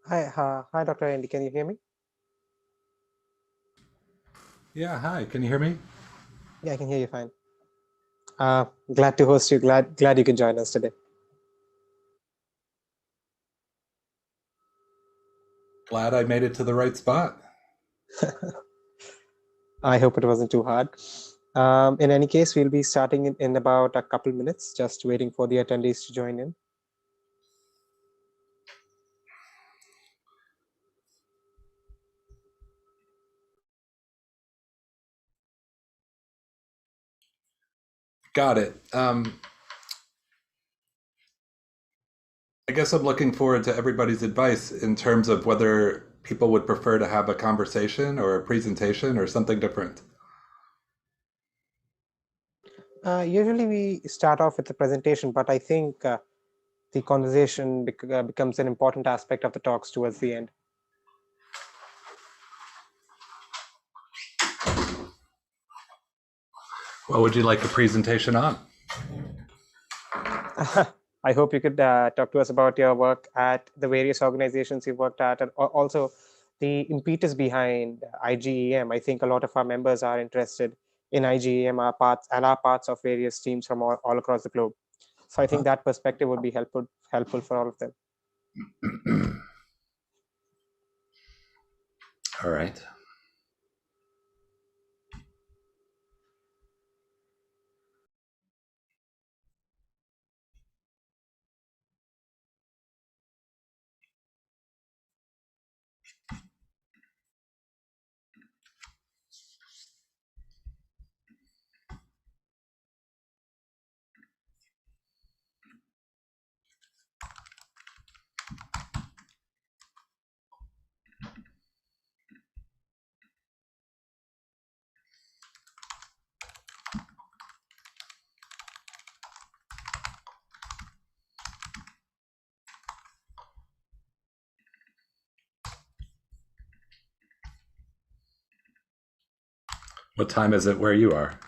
Hi, Dr. Endy. Can you hear me? Yeah, hi. Can you hear me? Yeah, I can hear you fine. Glad to host you. Glad you could join us today. Glad I made it to the right spot. I hope it wasn't too hard. In any case, we'll be starting in about a couple minutes, just waiting for the attendees to join in. Got it. I guess I'm looking forward to everybody's advice in terms of whether people would prefer to have a conversation or a presentation or something different. Usually we start off with the presentation, but I think the conversation becomes an important aspect of the talks towards the end. What would you like a presentation on? I hope you could talk to us about your work at the various organizations you worked at, and also the impetus behind IGEM. I think a lot of our members are interested in IGEM, our parts of various teams from all across the globe. So I think that perspective would be helpful for all of them. All right. What time is it where you are?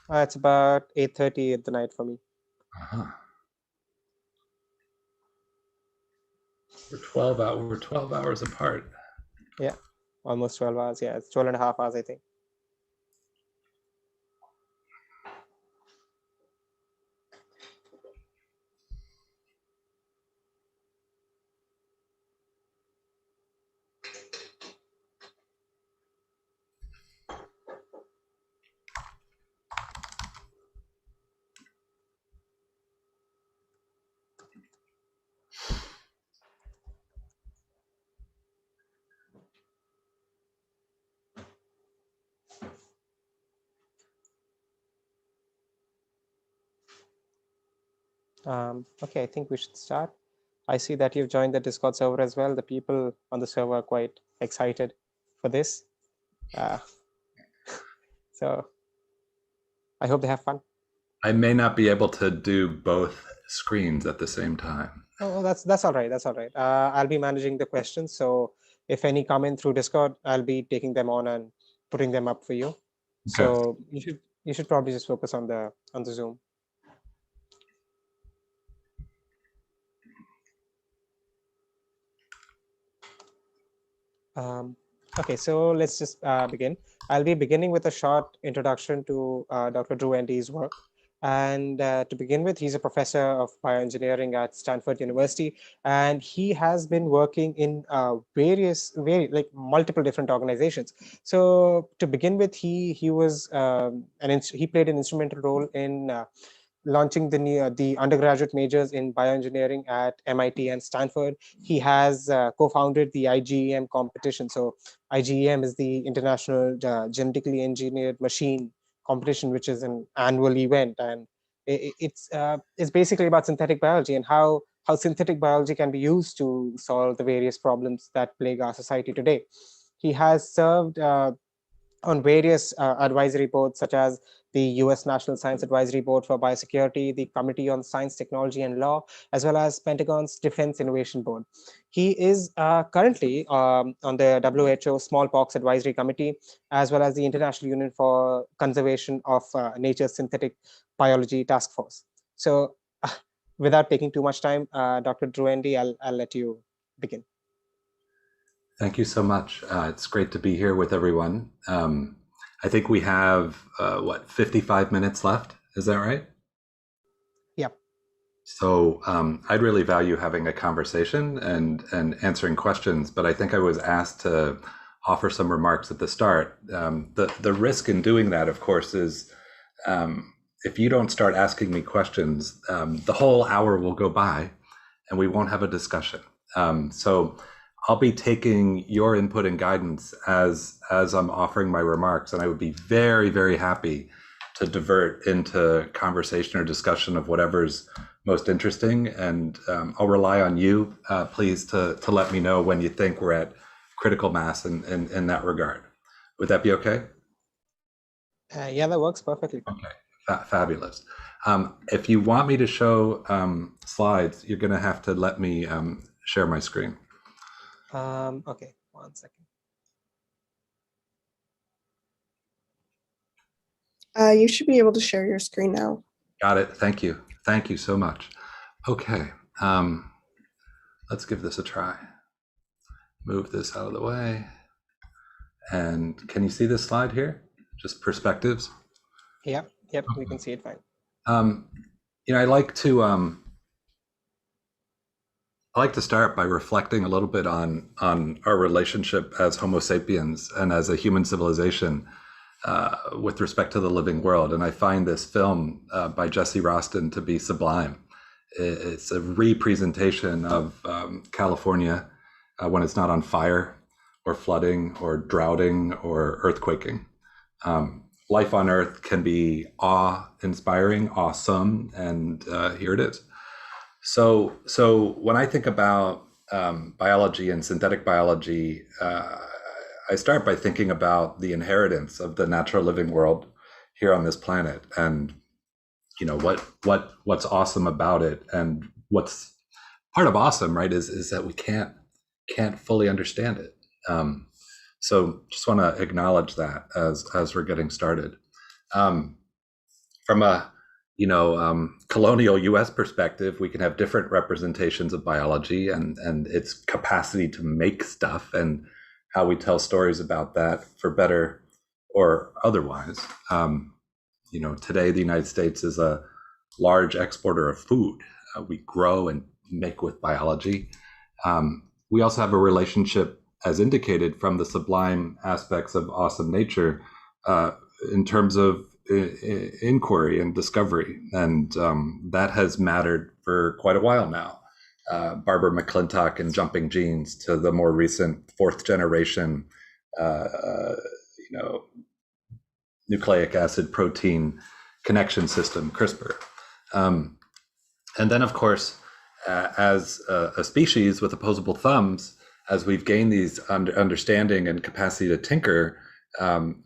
It's about 8:30 at the night for me. Uh-huh. We're 12 hours apart. Yeah, almost 12 hours. Yeah, it's 12 and a half hours, I think. Okay, I think we should start. I see that you've joined the Discord server as well. The people on the server are quite excited for this. Uh, so I hope they have fun. I may not be able to do both screens at the same time. Oh, that's all right. That's all right. I'll be managing the questions. So if any come in through Discord, I'll be taking them on and putting them up for you. Okay. So you should probably just focus on the Zoom. Okay, so let's just begin. I'll be beginning with a short introduction to Dr. Drew Endy's work. And to begin with, he's a professor of bioengineering at Stanford University, and he has been working in like multiple different organizations. So to begin with, he was he played an instrumental role in launching the undergraduate majors in bioengineering at MIT and Stanford. He has co-founded the IGEM competition. So IGEM is the International Genetically Engineered Machine competition, which is an annual event, and it's basically about synthetic biology and how synthetic biology can be used to solve the various problems that plague our society today. He has served on various advisory boards, such as the US National Science Advisory Board for Biosecurity, the Committee on Science, Technology, and Law, as well as Pentagon's Defense Innovation Board. He is currently on the WHO Smallpox Advisory Committee, as well as the International Union for Conservation of Nature's Synthetic Biology Task Force. So without taking too much time, Dr. Drew Endy, I'll let you begin. Thank you so much. It's great to be here with everyone. I think we have, 55 minutes left? Is that right? Yep. So I'd really value having a conversation and answering questions, but I think I was asked to offer some remarks at the start. The risk in doing that, of course, is if you don't start asking me questions, the whole hour will go by and we won't have a discussion. So I'll be taking your input and guidance as I'm offering my remarks, and I would be very, very happy to divert into conversation or discussion of whatever's most interesting. And I'll rely on you, please, to let me know when you think we're at critical mass in that regard. Would that be okay? Yeah, that works perfectly. Okay, fabulous. If you want me to show slides, you're going to have to let me share my screen. Okay, 1 second. You should be able to share your screen now. Got it. Thank you. Thank you so much. Okay, let's give this a try. Move this out of the way. And can you see this slide here? Just perspectives? Yep, we can see it fine. I like to start by reflecting a little bit on our relationship as Homo sapiens and as a human civilization with respect to the living world. And I find this film by Jesse Roston to be sublime. It's a representation of California when it's not on fire or flooding or droughting or earthquaking. Life on Earth can be awe-inspiring, awesome, and here it is. So when I think about biology and synthetic biology, I start by thinking about the inheritance of the natural living world here on this planet, and what's awesome about it, and what's part of awesome, right, is that we can't fully understand it. So just want to acknowledge that as we're getting started. From a colonial U.S. perspective, we can have different representations of biology and its capacity to make stuff and how we tell stories about that, for better or otherwise. Today the United States is a large exporter of food. We grow and make with biology. We also have a relationship, as indicated from the sublime aspects of awesome nature, in terms of inquiry and discovery, and that has mattered for quite a while now. Barbara McClintock and Jumping Genes to the more recent fourth generation, nucleic acid protein connection system, CRISPR. And then, of course, as a species with opposable thumbs, as we've gained these understanding and capacity to tinker,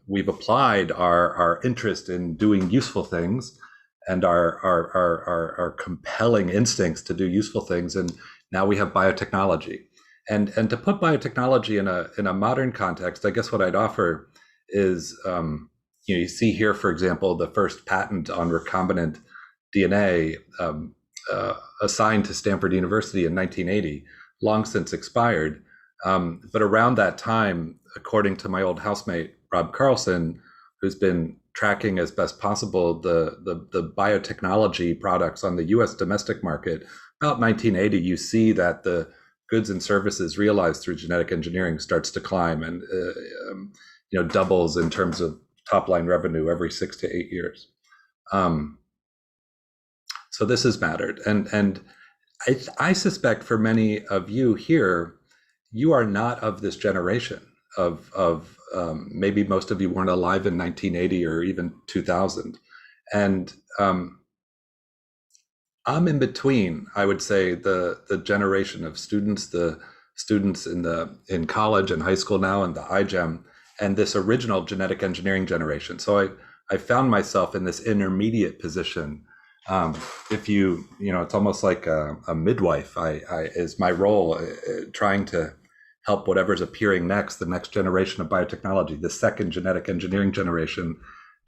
we've applied our interest in doing useful things and our compelling instincts to do useful things, and now we have biotechnology. And to put biotechnology in a modern context, I guess what I'd offer is, you see here, for example, the first patent on recombinant DNA assigned to Stanford University in 1980, long since expired. But around that time, according to my old housemate, Rob Carlson, who's been tracking as best possible the biotechnology products on the US domestic market, about 1980, you see that the goods and services realized through genetic engineering starts to climb and doubles in terms of top line revenue every 6 to 8 years. So this has mattered. And I suspect for many of you here, you are not of this generation of maybe most of you weren't alive in 1980 or even 2000. And I'm in between, I would say, the generation of students, the students in college and high school now and the iGEM, and this original genetic engineering generation. So I found myself in this intermediate position. If it's almost like a midwife. I is my role, trying to help whatever's appearing next, the next generation of biotechnology, the second genetic engineering generation,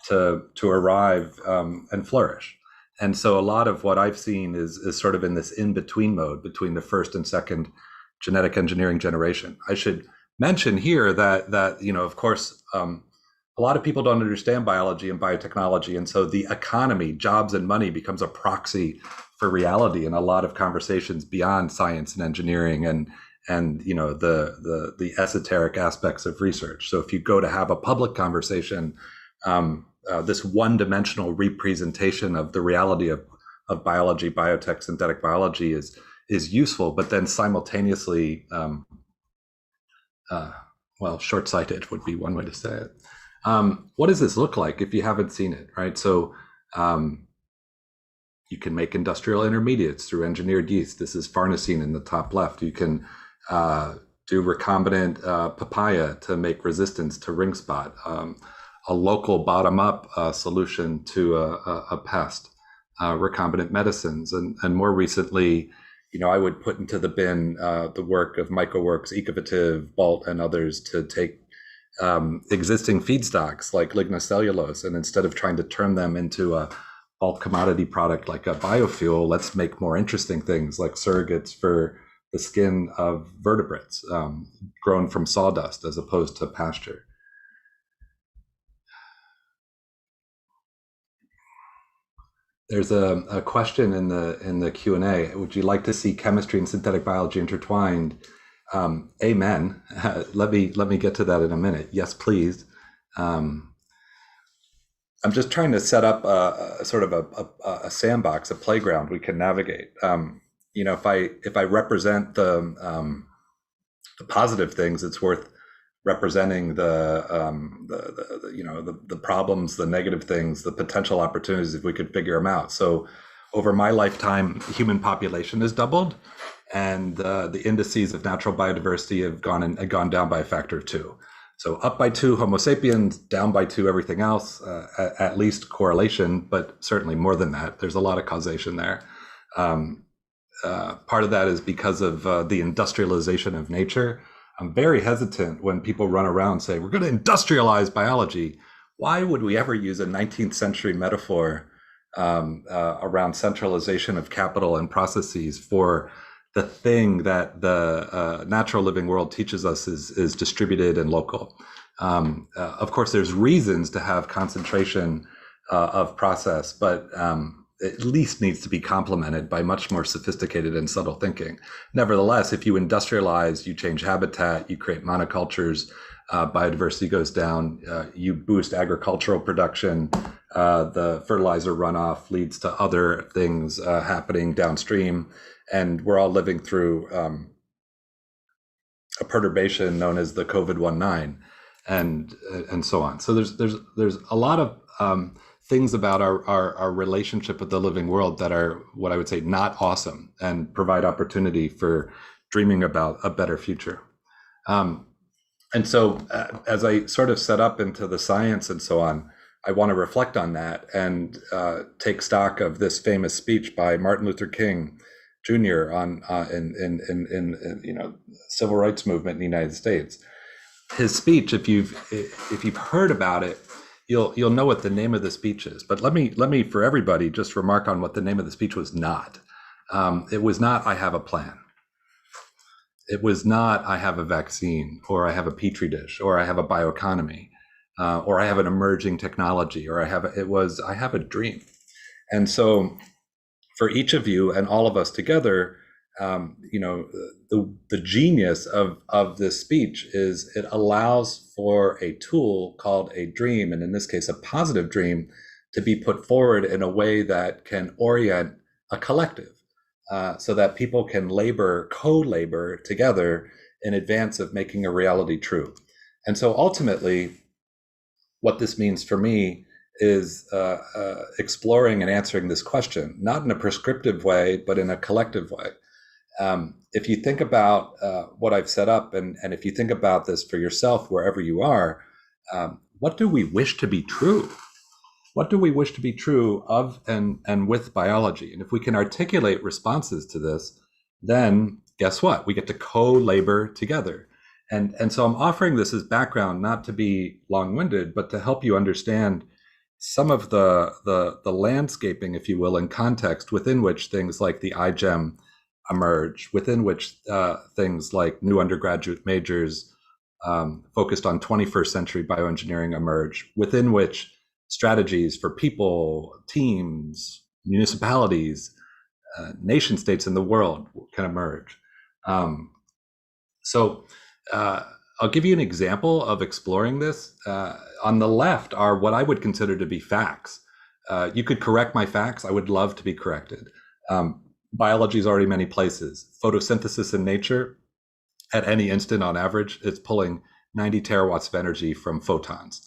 to arrive and flourish. And so a lot of what I've seen is sort of in this in-between mode between the first and second genetic engineering generation. I should mention here that of course, a lot of people don't understand biology and biotechnology, and so the economy, jobs, and money becomes a proxy for reality in a lot of conversations beyond science and engineering and the esoteric aspects of research. So if you go to have a public conversation, this one-dimensional representation of the reality of biology, biotech, synthetic biology is useful, but then simultaneously, short-sighted would be one way to say it. What does this look like if you haven't seen it, right? So you can make industrial intermediates through engineered yeast. This is farnesene in the top left. You can do recombinant papaya to make resistance to ring spot. A local bottom-up solution to a pest, recombinant medicines, and more recently, I would put into the bin the work of MicroWorks, Ecovative, Bolt, and others to take existing feedstocks like lignocellulose, and instead of trying to turn them into a bulk commodity product like a biofuel, let's make more interesting things like surrogates for the skin of vertebrates grown from sawdust as opposed to pasture. There's a question in the Q&A. Would you like to see chemistry and synthetic biology intertwined? Amen. Let me get to that in a minute. Yes, please. I'm just trying to set up a sort of a sandbox, a playground we can navigate. If I represent the positive things, it's worth representing the problems, the negative things, the potential opportunities if we could figure them out. So over my lifetime, human population has doubled, and the indices of natural biodiversity have gone down by a factor of 2. So up by 2 Homo sapiens, down by 2 everything else, at least correlation, but certainly more than that. There's a lot of causation there. Part of that is because of the industrialization of nature. I'm very hesitant when people run around and say, we're going to industrialize biology. Why would we ever use a 19th century metaphor around centralization of capital and processes for the thing that the natural living world teaches us is distributed and local? Of course, there's reasons to have concentration of process, but at least needs to be complemented by much more sophisticated and subtle thinking. Nevertheless, if you industrialize, you change habitat, you create monocultures, biodiversity goes down, you boost agricultural production, the fertilizer runoff leads to other things happening downstream, and we're all living through a perturbation known as the COVID-19 and so on. So there's a lot of things about our relationship with the living world that are what I would say not awesome and provide opportunity for dreaming about a better future. And so as I sort of set up into the science and so on, I want to reflect on that and take stock of this famous speech by Martin Luther King Jr. in civil rights movement in the United States. His speech, if you've heard about it, you'll know what the name of the speech is. But let me for everybody just remark on what the name of the speech was not. It was not "I have a plan." It was not "I have a vaccine," or "I have a petri dish," or "I have a bioeconomy," or "I have an emerging technology," or it was "I have a dream." And so, for each of you and all of us together, the genius of this speech is it allows for a tool called a dream, and in this case, a positive dream, to be put forward in a way that can orient a collective, so that people can co-labor together in advance of making a reality true. And so ultimately, what this means for me is exploring and answering this question, not in a prescriptive way, but in a collective way. If you think about what I've set up, and if you think about this for yourself, wherever you are, what do we wish to be true? What do we wish to be true of and with biology? And if we can articulate responses to this, then guess what? We get to co-labor together. And so I'm offering this as background, not to be long-winded, but to help you understand, some of the landscaping, if you will, and context within which things like the iGEM emerge, within which things like new undergraduate majors focused on 21st century bioengineering emerge, within which strategies for people, teams, municipalities, nation states in the world can emerge. So I'll give you an example of exploring this. On the left are what I would consider to be facts. You could correct my facts. I would love to be corrected. Biology is already many places. Photosynthesis in nature, at any instant on average, it's pulling 90 terawatts of energy from photons.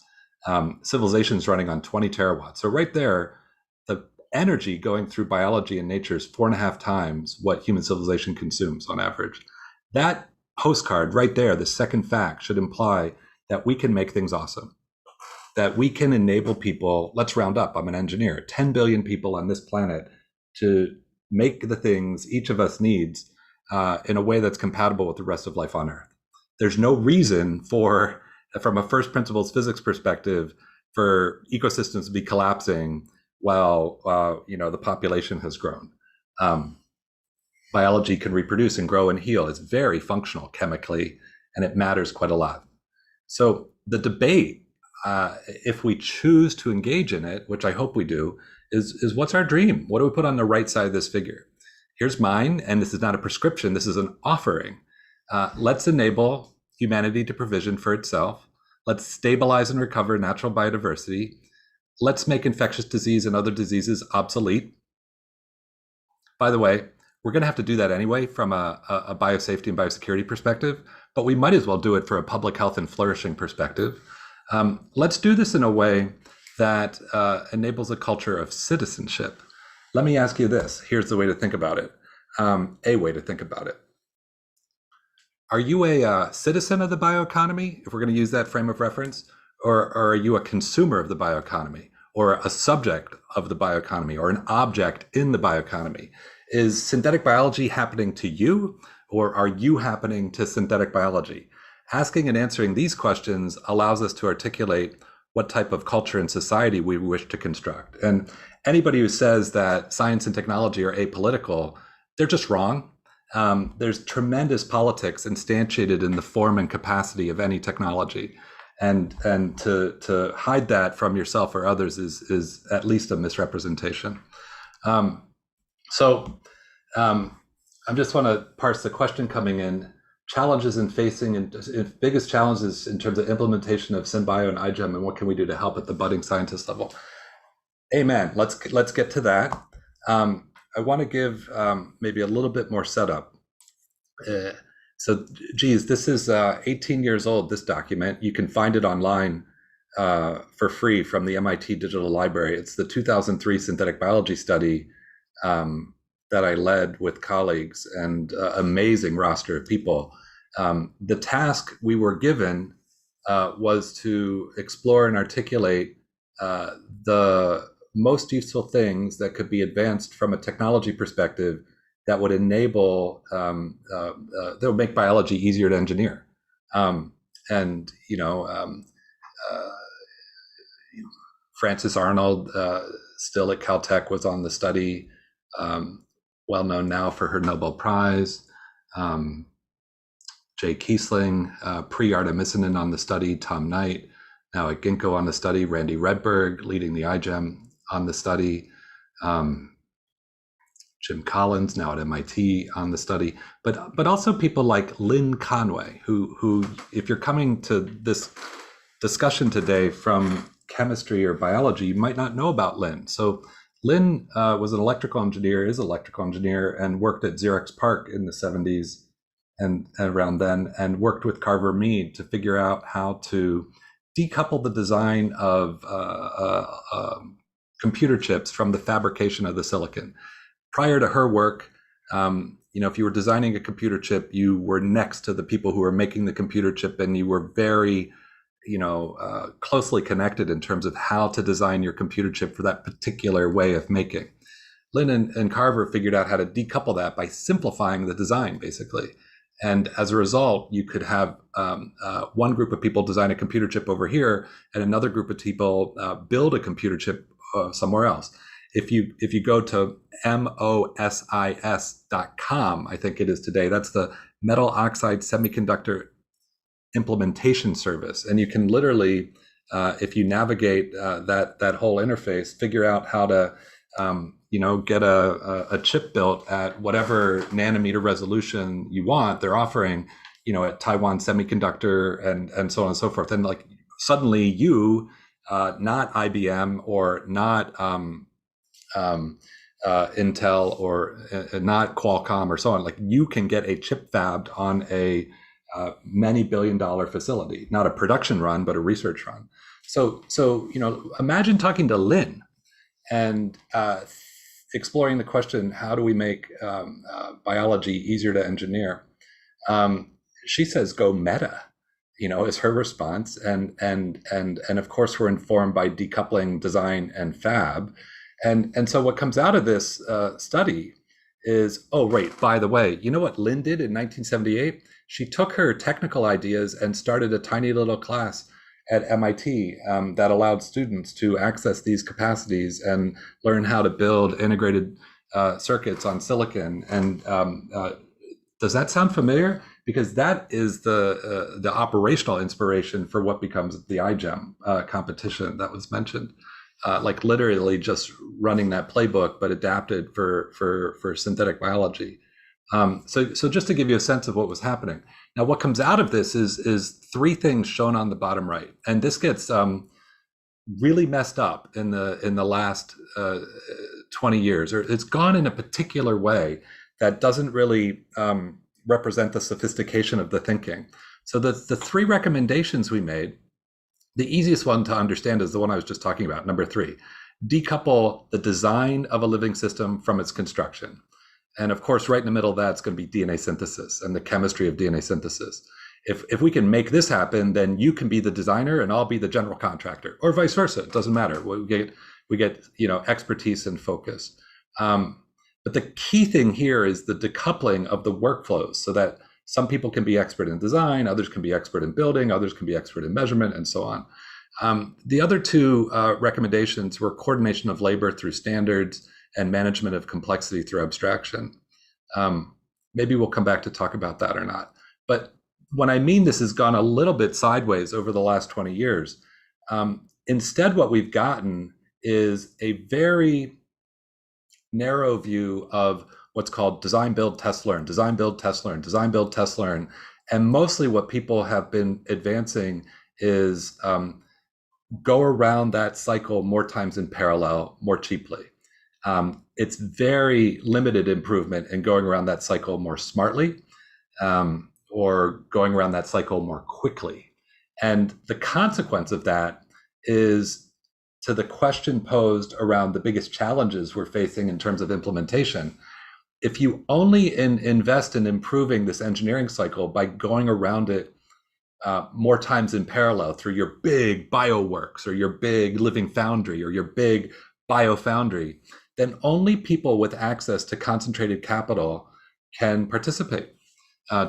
Civilization is running on 20 terawatts. So right there, the energy going through biology and nature is 4.5 times what human civilization consumes on average. That postcard right there, the second fact, should imply that we can make things awesome, that we can enable people, let's round up, I'm an engineer, 10 billion people on this planet to make the things each of us needs in a way that's compatible with the rest of life on Earth. There's no reason for, from a first principles physics perspective, for ecosystems to be collapsing while the population has grown. Biology can reproduce and grow and heal. It's very functional chemically, and it matters quite a lot. So the debate, if we choose to engage in it, which I hope we do, is what's our dream? What do we put on the right side of this figure? Here's mine, and this is not a prescription, this is an offering. Let's enable humanity to provision for itself. Let's stabilize and recover natural biodiversity. Let's make infectious disease and other diseases obsolete. By the way, we're going to have to do that anyway from a biosafety and biosecurity perspective, but we might as well do it for a public health and flourishing perspective. Let's do this in a way that enables a culture of citizenship. Let me ask you this. Here's the way to think about it. A way to think about it. Are you a citizen of the bioeconomy, if we're going to use that frame of reference, or are you a consumer of the bioeconomy, or a subject of the bioeconomy, or an object in the bioeconomy? Is synthetic biology happening to you, or are you happening to synthetic biology? Asking and answering these questions allows us to articulate what type of culture and society we wish to construct. And anybody who says that science and technology are apolitical, they're just wrong. There's tremendous politics instantiated in the form and capacity of any technology. And to hide that from yourself or others is at least a misrepresentation. So I just want to parse the question coming in. Challenges in facing and biggest challenges in terms of implementation of SynBio and iGEM, and what can we do to help at the budding scientist level? Amen. Let's get to that. I want to give maybe a little bit more setup. So, geez, this is 18 years old, this document. You can find it online for free from the MIT Digital Library. It's the 2003 synthetic biology study that I led with colleagues and amazing roster of people. The task we were given was to explore and articulate the most useful things that could be advanced from a technology perspective that would enable, that would make biology easier to engineer. Frances Arnold, still at Caltech, was on the study, well known now for her Nobel Prize. Jay Kiesling, pre-Artemisinin on the study, Tom Knight, now at Ginkgo on the study, Randy Redberg leading the iGEM on the study, Jim Collins now at MIT on the study, but also people like Lynn Conway, who if you're coming to this discussion today from chemistry or biology, you might not know about Lynn. So Lynn was an electrical engineer, is an electrical engineer, and worked at Xerox PARC in the 70s and around then, and worked with Carver Mead to figure out how to decouple the design of computer chips from the fabrication of the silicon. Prior to her work, if you were designing a computer chip, you were next to the people who were making the computer chip, and you were very closely connected in terms of how to design your computer chip for that particular way of making. Lynn and Carver figured out how to decouple that by simplifying the design, basically. And as a result, you could have one group of people design a computer chip over here, and another group of people build a computer chip somewhere else. If you go to MOSIS.com, I think it is today, that's the Metal Oxide Semiconductor Implementation Service, and you can literally, if you navigate that whole interface, figure out how to get a chip built at whatever nanometer resolution you want. They're offering, at Taiwan Semiconductor and so on and so forth. And like suddenly you, not IBM or not Intel or not Qualcomm or so on, like you can get a chip fabbed on a many billion-dollar facility, not a production run, but a research run. So imagine talking to Lynn and exploring the question, how do we make biology easier to engineer? She says, go meta, is her response. And of course, we're informed by decoupling design and fab. And so what comes out of this study is, oh, right, by the way, you know what Lynn did in 1978? She took her technical ideas and started a tiny little class at MIT that allowed students to access these capacities and learn how to build integrated circuits on silicon. And does that sound familiar? Because that is the operational inspiration for what becomes the iGEM competition that was mentioned. Like literally just running that playbook, but adapted for synthetic biology. So just to give you a sense of what was happening. Now, what comes out of this is three things shown on the bottom right, and this gets really messed up in the last 20 years, or it's gone in a particular way that doesn't really represent the sophistication of the thinking. So the three recommendations we made, the easiest one to understand is the one I was just talking about, number 3. Decouple the design of a living system from its construction. And of course, right in the middle of that, it's going to be DNA synthesis and the chemistry of DNA synthesis. If we can make this happen, then you can be the designer and I'll be the general contractor, or vice versa. It doesn't matter. We get expertise and focus. But the key thing here is the decoupling of the workflows, so that some people can be expert in design, others can be expert in building, others can be expert in measurement, and so on. The other two recommendations were coordination of labor through standards and management of complexity through abstraction. Maybe we'll come back to talk about that or not. But when I mean this has gone a little bit sideways over the last 20 years, instead what we've gotten is a very narrow view of what's called design, build, test, learn, design, build, test, learn, design, build, test, learn. And mostly what people have been advancing is go around that cycle more times in parallel, more cheaply. It's very limited improvement in going around that cycle more smartly or going around that cycle more quickly. And the consequence of that is, to the question posed around the biggest challenges we're facing in terms of implementation, if you only invest in improving this engineering cycle by going around it more times in parallel through your big bioworks or your big living foundry or your big biofoundry, then only people with access to concentrated capital can participate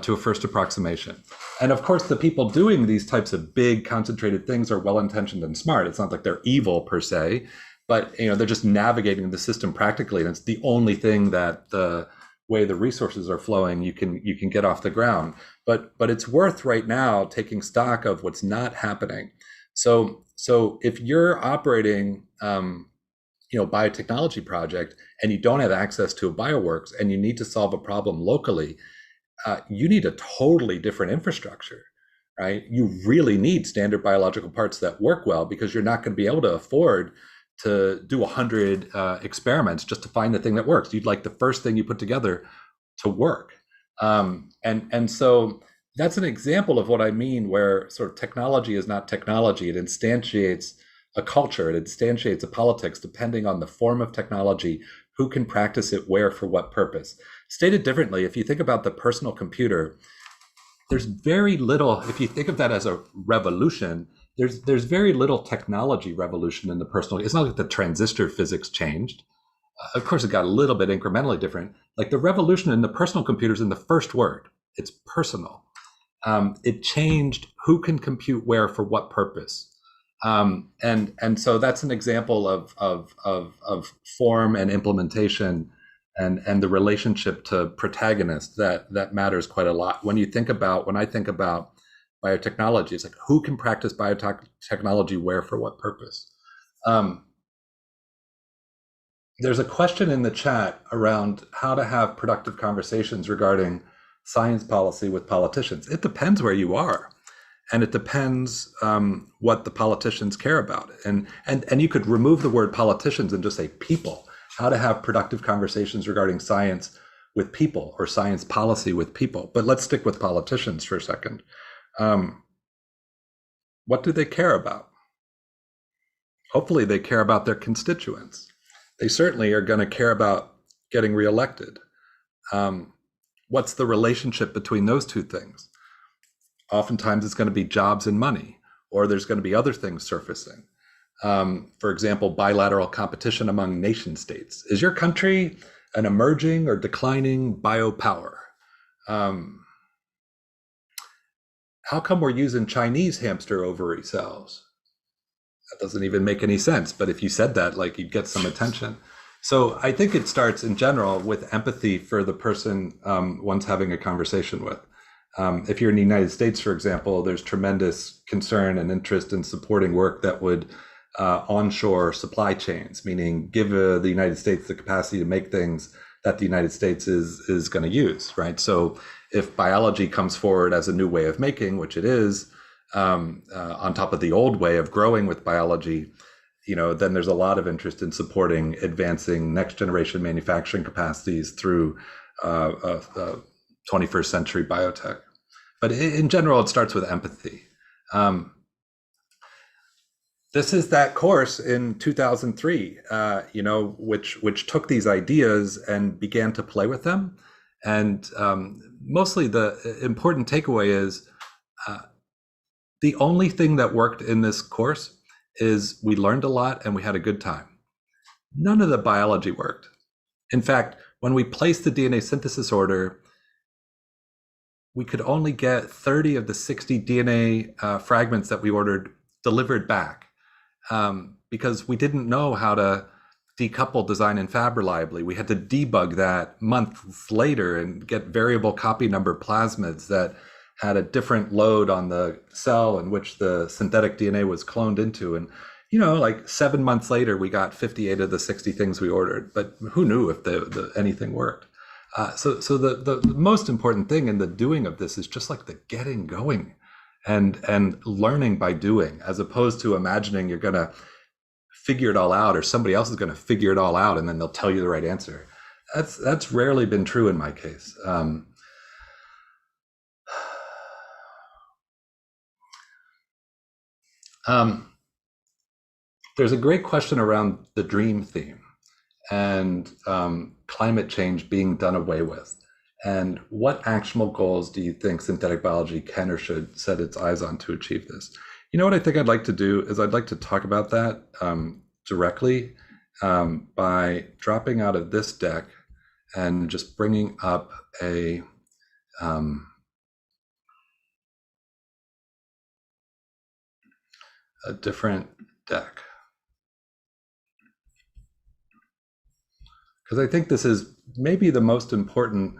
to a first approximation. And of course, the people doing these types of big concentrated things are well-intentioned and smart. It's not like they're evil per se, but they're just navigating the system practically, and it's the only thing that the way the resources are flowing you can get off the ground. But it's worth right now taking stock of what's not happening. So if you're operating biotechnology project and you don't have access to a bioworks and you need to solve a problem locally, you need a totally different infrastructure, right? You really need standard biological parts that work well, because you're not going to be able to afford to do 100 experiments just to find the thing that works. You'd like the first thing you put together to work. And so that's an example of what I mean, where sort of technology is not technology. It instantiates a culture, it instantiates a politics depending on the form of technology, who can practice it where, for what purpose. Stated differently, if you think about the personal computer, there's very little, if you think of that as a revolution, there's very little technology revolution in the personal. It's not like the transistor physics changed. Of course, it got a little bit incrementally different. Like the revolution in the personal computers in the first word, It's personal. It changed who can compute where for what purpose. And so that's an example of form and implementation and the relationship to protagonist that matters quite a lot. When I think about biotechnology, it's like, who can practice biotechnology where for what purpose? There's a question in the chat around how to have productive conversations regarding science policy with politicians. It depends where you are, and it depends what the politicians care about. And you could remove the word politicians and just say people. How to have productive conversations regarding science with people, or science policy with people. But let's stick with politicians for a second. What do they care about? Hopefully they care about their constituents. They certainly are going to care about getting reelected. What's the relationship between those two things? Oftentimes it's going to be jobs and money, or there's going to be other things surfacing. For example, bilateral competition among nation states. Is your country an emerging or declining biopower? How come we're using Chinese hamster ovary cells? That doesn't even make any sense. But if you said that, like, you'd get some attention. So I think it starts in general with empathy for the person one's having a conversation with. If you're in the United States, for example, there's tremendous concern and interest in supporting work that would onshore supply chains, meaning give the United States the capacity to make things that the United States is going to use, right? So if biology comes forward as a new way of making, which it is, on top of the old way of growing with biology, then there's a lot of interest in supporting advancing next generation manufacturing capacities through 21st century biotech. But in general, it starts with empathy. This is that course in 2003, which took these ideas and began to play with them. And mostly the important takeaway is the only thing that worked in this course is we learned a lot and we had a good time. None of the biology worked. In fact, when we placed the DNA synthesis order, we could only get 30 of the 60 DNA fragments that we ordered delivered back because we didn't know how to decouple design and fab reliably. We had to debug that months later and get variable copy number plasmids that had a different load on the cell in which the synthetic DNA was cloned into. And, like 7 months later, we got 58 of the 60 things we ordered, but who knew if anything worked? So the most important thing in the doing of this is just like the getting going and learning by doing, as opposed to imagining you're going to figure it all out, or somebody else is going to figure it all out and then they'll tell you the right answer. That's rarely been true in my case. There's a great question around the dream theme and climate change being done away with. And what actionable goals do you think synthetic biology can or should set its eyes on to achieve this? What I think I'd like to do is I'd like to talk about that directly by dropping out of this deck and just bringing up a different deck. Because I think this is maybe the most important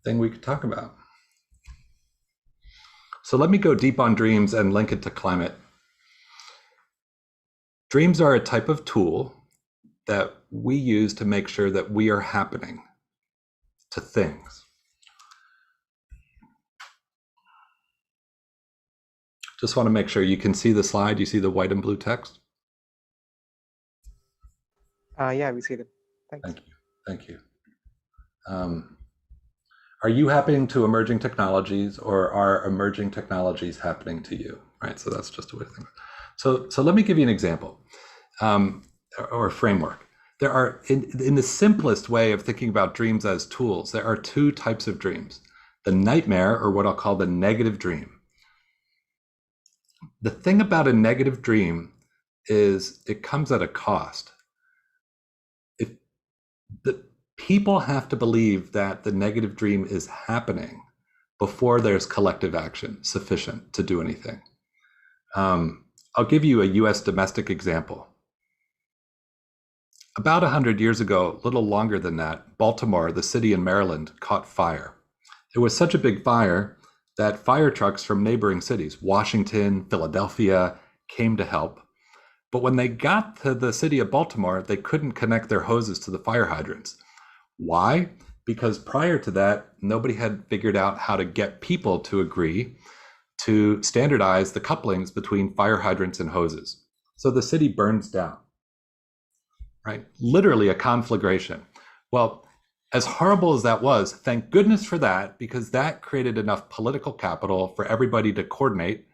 thing we could talk about. So let me go deep on dreams and link it to climate. Dreams are a type of tool that we use to make sure that we are happening to things. Just want to make sure you can see the slide. You see the white and blue text? Yeah, we see them. Thanks. Thank you. Are you happening to emerging technologies, or are emerging technologies happening to you? Right. So that's just a way to think. So let me give you an example or a framework. There are, in the simplest way of thinking about dreams as tools, there are two types of dreams: the nightmare, or what I'll call the negative dream. The thing about a negative dream is it comes at a cost. If the people have to believe that the negative dream is happening before there's collective action sufficient to do anything. I'll give you a US domestic example. About 100 years ago, a little longer than that, Baltimore, the city in Maryland, caught fire. It was such a big fire that fire trucks from neighboring cities, Washington, Philadelphia, came to help. But when they got to the city of Baltimore, they couldn't connect their hoses to the fire hydrants. Why? Because prior to that, nobody had figured out how to get people to agree to standardize the couplings between fire hydrants and hoses. So the city burns down, right? Literally a conflagration. Well, as horrible as that was, thank goodness for that, because that created enough political capital for everybody to coordinate.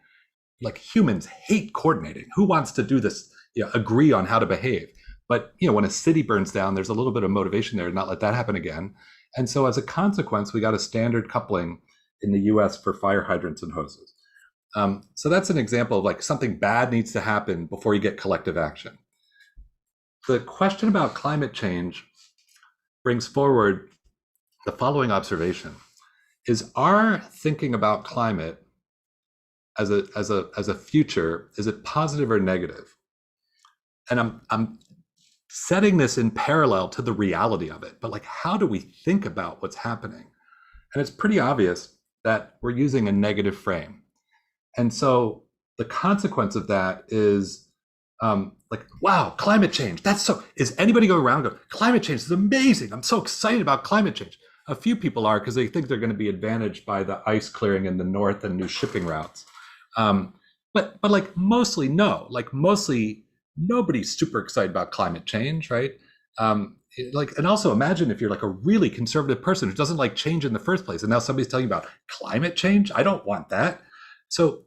Like, humans hate coordinating. Who wants to do this, agree on how to behave? But when a city burns down, there's a little bit of motivation there to not let that happen again. And so as a consequence, we got a standard coupling in the US for fire hydrants and hoses. So that's an example of like something bad needs to happen before you get collective action. The question about climate change brings forward the following observation: is our thinking about climate as a future, is it positive or negative? And I'm setting this in parallel to the reality of it, but like, how do we think about what's happening? And it's pretty obvious that we're using a negative frame. And so the consequence of that is like, wow, climate change, that's so, is anybody going around and go, climate change is amazing, I'm so excited about climate change? A few people are, because they think they're going to be advantaged by the ice clearing in the north and new shipping routes. But like, mostly no, like mostly nobody's super excited about climate change, right? And also imagine if you're like a really conservative person who doesn't like change in the first place, and now somebody's telling you about climate change. I don't want that. So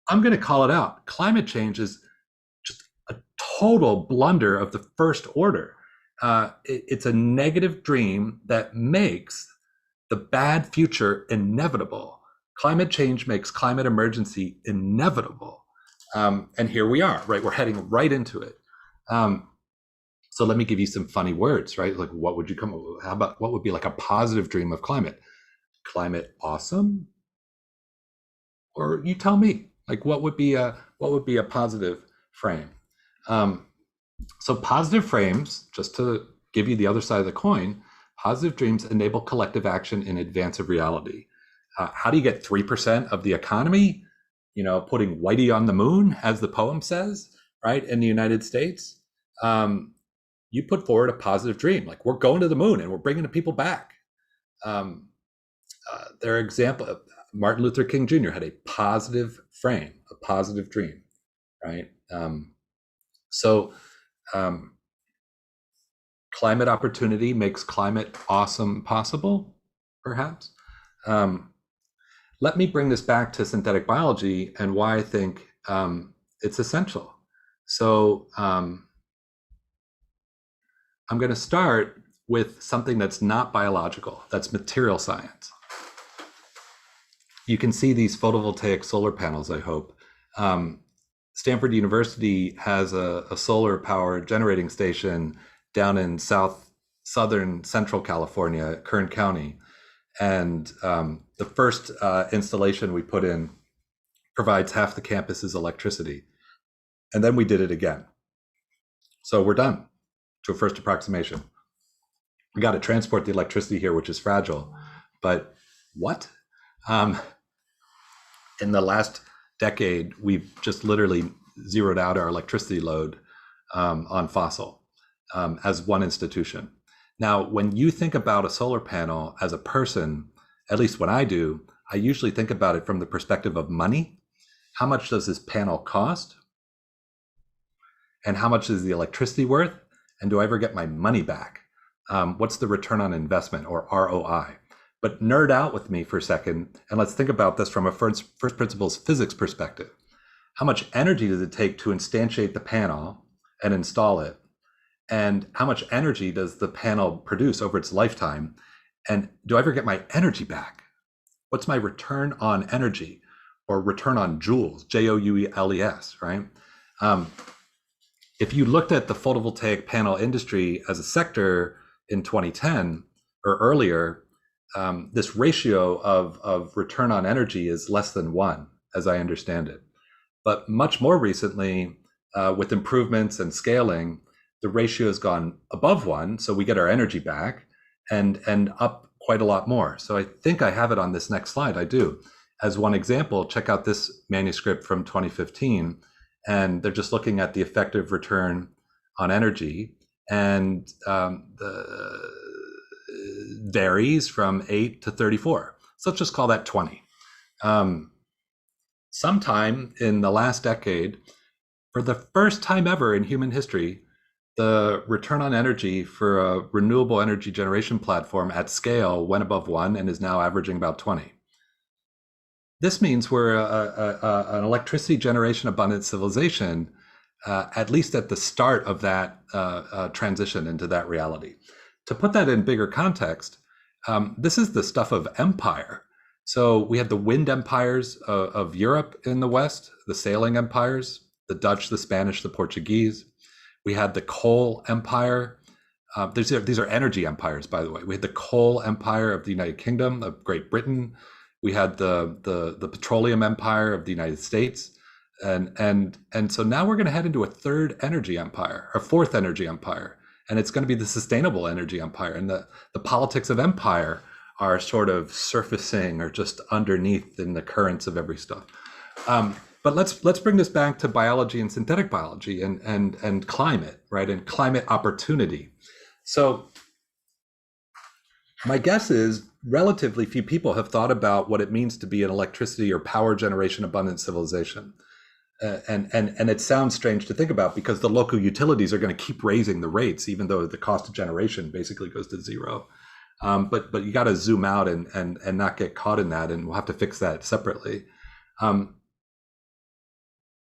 I'm going to call it out. Climate change is just a total blunder of the first order. It's a negative dream that makes the bad future inevitable. Climate change makes climate emergency inevitable. And here we are, right? We're heading right into it. So let me give you some funny words, right? Like, what would you how about, what would be like a positive dream of climate? Climate awesome? Or you tell me, like, what would be a positive frame? So positive frames, just to give you the other side of the coin, positive dreams enable collective action in advance of reality. How do you get 3% of the economy, putting Whitey on the moon, as the poem says, right, in the United States? You put forward a positive dream, like, we're going to the moon and we're bringing the people back. Their example, Martin Luther King Jr. had a positive frame, a positive dream, right? Climate opportunity makes climate awesome possible, perhaps. Let me bring this back to synthetic biology and why I think it's essential. So I'm going to start with something that's not biological, that's material science. You can see these photovoltaic solar panels, I hope. Stanford University has a solar power generating station down in southern central California, Kern County. And the first installation we put in provides half the campus's electricity. And then we did it again. So we're done to a first approximation. We got to transport the electricity here, which is fragile. But what? In the last decade, we've just literally zeroed out our electricity load on fossil as one institution. Now, when you think about a solar panel as a person, at least when I do, I usually think about it from the perspective of money. How much does this panel cost? And how much is the electricity worth? And do I ever get my money back? What's the return on investment, or ROI? But nerd out with me for a second, and let's think about this from a first principles physics perspective. How much energy does it take to instantiate the panel and install it? And how much energy does the panel produce over its lifetime? And do I ever get my energy back? What's my return on energy, or return on joules, Joules, right? If you looked at the photovoltaic panel industry as a sector in 2010 or earlier, this ratio of return on energy is less than 1, as I understand it. But much more recently, with improvements and scaling, the ratio has gone above 1, so we get our energy back, and up quite a lot more. So I think I have it on this next slide. I do. As one example, check out this manuscript from 2015, and they're just looking at the effective return on energy, and varies from 8 to 34. So let's just call that 20. Sometime in the last decade, for the first time ever in human history, the return on energy for a renewable energy generation platform at scale went above 1 and is now averaging about 20. This means we're an electricity generation abundant civilization, at least at the start of that transition into that reality. To put that in bigger context, this is the stuff of empire. So we had the wind empires of Europe in the West, the sailing empires, the Dutch, the Spanish, the Portuguese. We had the coal empire. These are energy empires, by the way. We had the coal empire of the United Kingdom, of Great Britain. We had the petroleum empire of the United States. And so now we're going to head into a third energy empire, or fourth energy empire. And it's going to be the sustainable energy empire. And the politics of empire are sort of surfacing or just underneath in the currents of every stuff. But let's bring this back to biology and synthetic biology and climate, right? And climate opportunity. So my guess is relatively few people have thought about what it means to be an electricity or power generation abundant civilization. And it sounds strange to think about because the local utilities are going to keep raising the rates, even though the cost of generation basically goes to zero. But you got to zoom out and not get caught in that, and we'll have to fix that separately.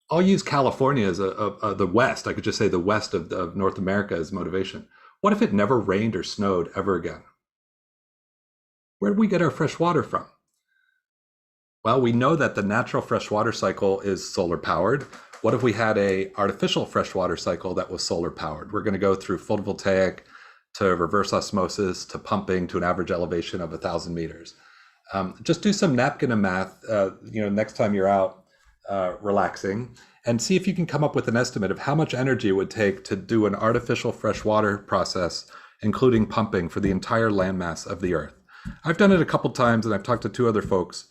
I'll use California as the West. I could just say the West of North America as motivation. What if it never rained or snowed ever again? Where do we get our fresh water from? Well, we know that the natural freshwater cycle is solar powered. What if we had an artificial freshwater cycle that was solar powered? We're going to go through photovoltaic to reverse osmosis to pumping to an average elevation of 1,000 meters. Just do some napkin of math, next time you're out relaxing, and see if you can come up with an estimate of how much energy it would take to do an artificial freshwater process, including pumping for the entire landmass of the Earth. I've done it a couple times, and I've talked to 2 other folks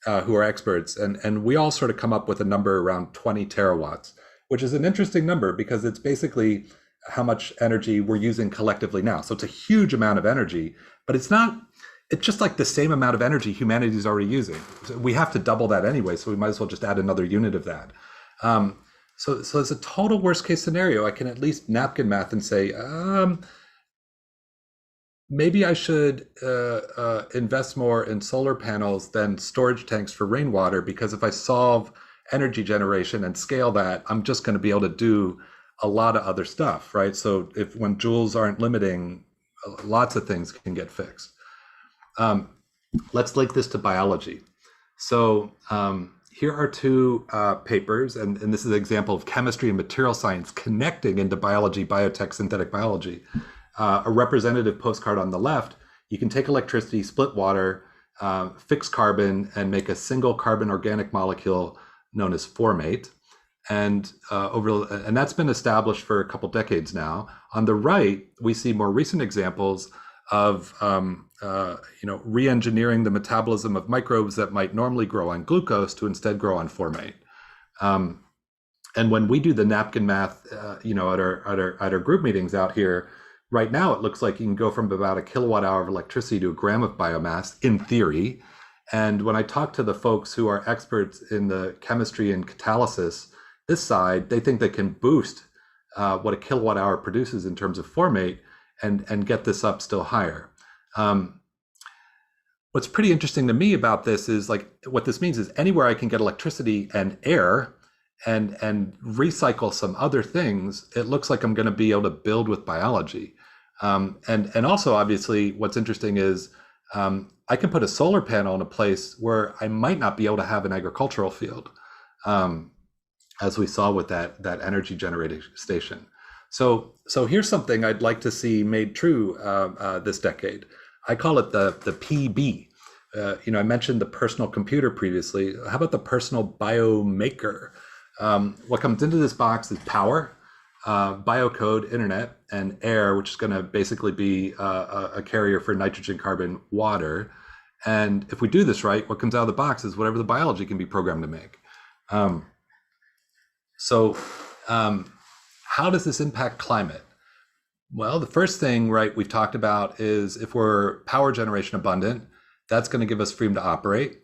who are experts, and we all sort of come up with a number around 20 terawatts, which is an interesting number because it's basically how much energy we're using collectively now. So it's a huge amount of energy, but it's just like the same amount of energy humanity is already using. So we have to double that anyway, so we might as well just add another unit of that. So as a total worst case scenario, I can at least napkin math and say, maybe I should invest more in solar panels than storage tanks for rainwater, because if I solve energy generation and scale that, I'm just going to be able to do a lot of other stuff, right? So when joules aren't limiting, lots of things can get fixed. Let's link this to biology. So here are 2 papers, and this is an example of chemistry and material science connecting into biology, biotech, synthetic biology. A representative postcard on the left, you can take electricity, split water, fix carbon, and make a single carbon organic molecule known as formate. And that's been established for a couple decades now. On the right, we see more recent examples of re-engineering the metabolism of microbes that might normally grow on glucose to instead grow on formate. And when we do the napkin math, at our group meetings out here, right now it looks like you can go from about a kilowatt hour of electricity to a gram of biomass in theory. And when I talk to the folks who are experts in the chemistry and catalysis, this side, they think they can boost what a kilowatt hour produces in terms of formate and get this up still higher. What's pretty interesting to me about this is what this means is anywhere I can get electricity and air and recycle some other things, it looks like I'm going to be able to build with biology. And also, obviously, what's interesting is I can put a solar panel in a place where I might not be able to have an agricultural field, as we saw with that energy generating station. So here's something I'd like to see made true this decade. I call it the PB. I mentioned the personal computer previously. How about the personal biomaker? What comes into this box is power, biocode, internet, and air, which is going to basically be a carrier for nitrogen, carbon, water. And if we do this right, what comes out of the box is whatever the biology can be programmed to make. So how does this impact climate? Well, the first thing, right, we've talked about is if we're power generation abundant, that's going to give us freedom to operate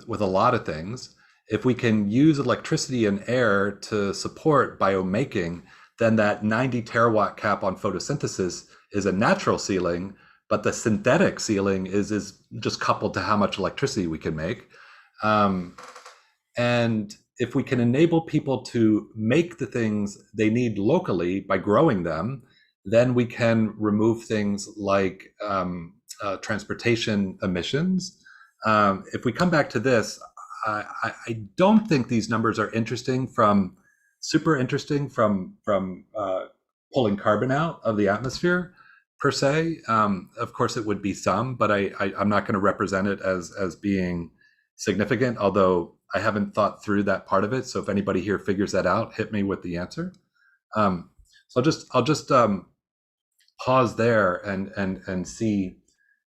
with a lot of things. If we can use electricity and air to support biomaking, then that 90 terawatt cap on photosynthesis is a natural ceiling, but the synthetic ceiling is just coupled to how much electricity we can make. And if we can enable people to make the things they need locally by growing them, then we can remove things like transportation emissions. If we come back to this, I don't think these numbers are super interesting from pulling carbon out of the atmosphere per se. Of course, it would be some, but I'm not going to represent it as being significant, although I haven't thought through that part of it. So if anybody here figures that out, hit me with the answer. So I'll just pause there and see.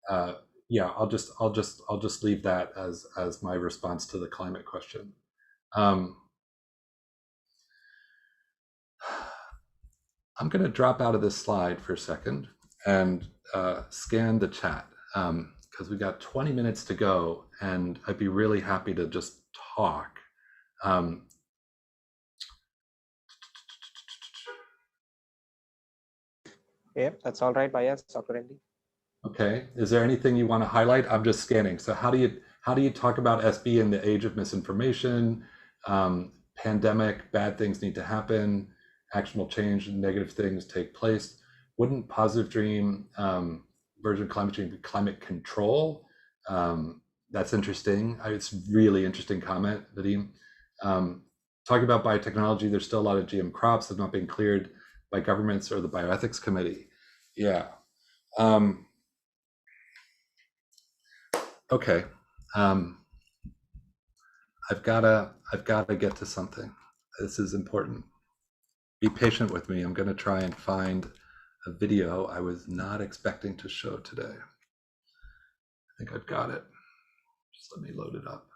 I'll just leave that as my response to the climate question. I'm going to drop out of this slide for a second and scan the chat because we got 20 minutes to go, and I'd be really happy to just talk. Yeah, that's all right by us, Dr. Endy. Okay. Is there anything you want to highlight? I'm just scanning. So how do you talk about SB in the age of misinformation? Pandemic, bad things need to happen. Actionable change, negative things take place. Wouldn't positive dream version of climate change be climate control? That's interesting. It's really interesting comment, Vadim. Talking about biotechnology, there's still a lot of GM crops that have not been cleared by governments or the bioethics committee. Yeah. Okay. I've gotta get to something. This is important. Be patient with me. I'm gonna try and find a video I was not expecting to show today. I think I've got it. Just let me load it up.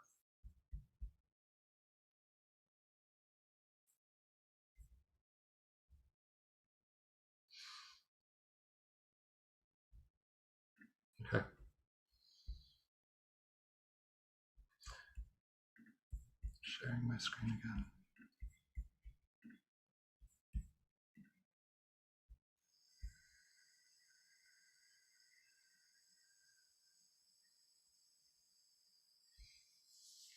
Okay. Sharing my screen again.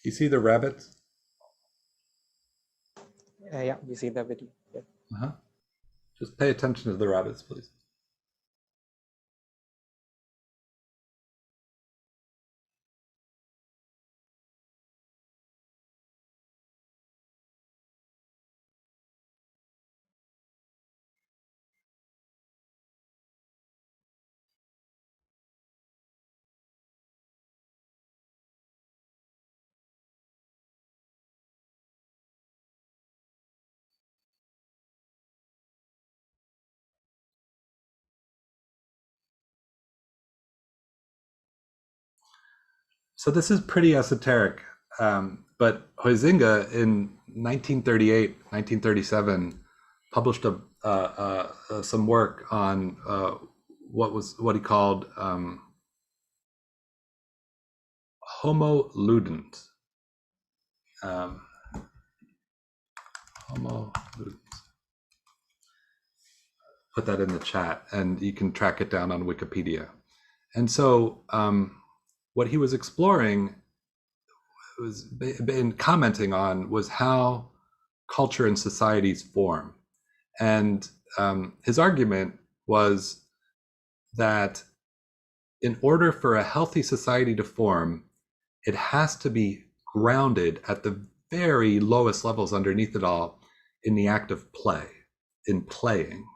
You see the rabbits? Yeah, we see the video. Yeah. Just pay attention to the rabbits, please. So this is pretty esoteric, but Huizinga in 1938, 1937 published some work on what he called Homo ludens. Homo ludens. Put that in the chat, and you can track it down on Wikipedia. And so what he was exploring was been commenting on was how culture and societies form. And his argument was that in order for a healthy society to form, it has to be grounded at the very lowest levels underneath it all in the act of play, in playing.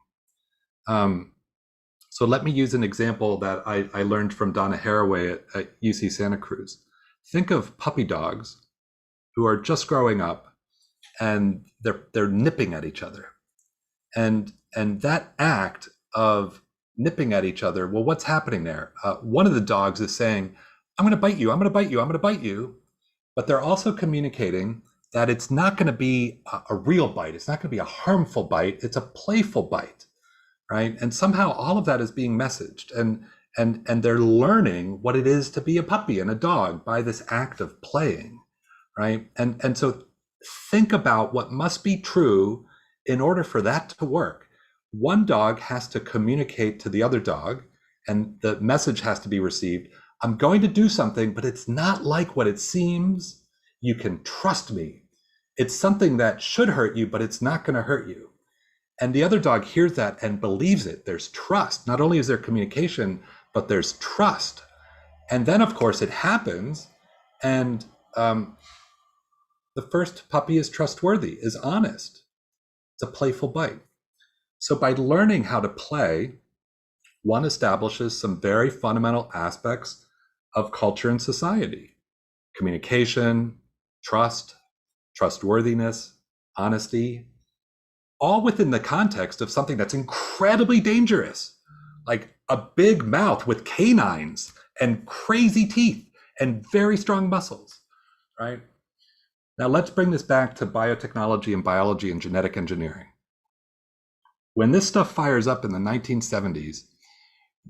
So let me use an example that I learned from Donna Haraway at UC Santa Cruz. Think of puppy dogs who are just growing up and they're nipping at each other. And that act of nipping at each other, well, what's happening there? One of the dogs is saying, I'm going to bite you, I'm going to bite you, I'm going to bite you. But they're also communicating that it's not going to be a real bite. It's not going to be a harmful bite. It's a playful bite, right? And somehow all of that is being messaged. And they're learning what it is to be a puppy and a dog by this act of playing, right? And so think about what must be true in order for that to work. One dog has to communicate to the other dog, and the message has to be received. I'm going to do something, but it's not like what it seems. You can trust me. It's something that should hurt you, but it's not going to hurt you. And the other dog hears that and believes it. There's trust. Not only is there communication, but there's trust. And then, of course, it happens. And the first puppy is trustworthy, is honest. It's a playful bite. So by learning how to play, one establishes some very fundamental aspects of culture and society: communication, trust, trustworthiness, honesty, all within the context of something that's incredibly dangerous, like a big mouth with canines and crazy teeth and very strong muscles, right? Now let's bring this back to biotechnology and biology and genetic engineering. When this stuff fires up in the 1970s,